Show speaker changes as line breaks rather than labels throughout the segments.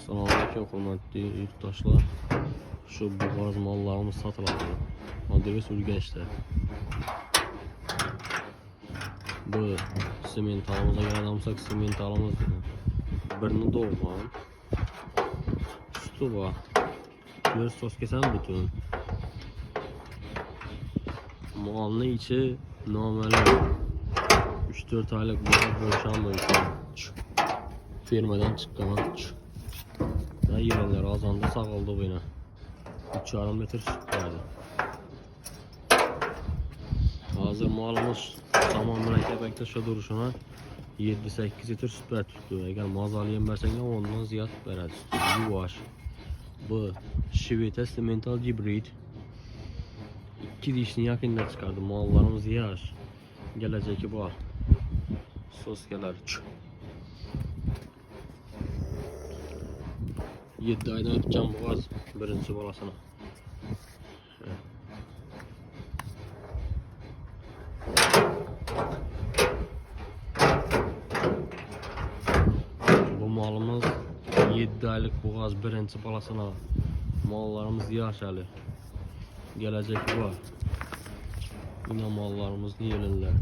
Selamünaleyküm hürmetli yurttaşlar. Şu boğaz mallarımız satıldı. Adres Ürgenç'te. Bu simentalımıza geldiğimizde simentalımız birini doğuran. Sütü var. Bir sos kesen bütün. Malını içi nameli. 3-4 aylık boşanma için. Firmadan çıkan. Ne yerler azandı sağaldı bu yine. 3,5 metre süt verdi. Hazır malımız tamamen ekibekte duruşuna 7-8 litre süt ver tuttu. Eğer mazalı yem versen ondan ziyad verdi. Yuvaş. Bu şivete simental hibrid. 2 dişini yakında çıkardı. Mallarımız yaş. Gelecek bu. Sos gelir. 7 aydan öteceğim boğaz birinci balasına. Bu malımız 7 aylık boğaz birinci balasına. Mallarımız yaş hali. Gelecek bu. Yine mallarımız yelirler.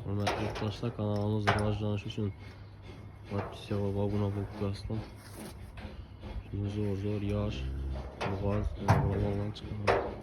Hürmetli yurttaşlar, kanalımız rivajlanishi uchun podpisiya va abuna bo'lib qo'yasizlar. Zo'r yosh, boğaz, mallardan chiqadi.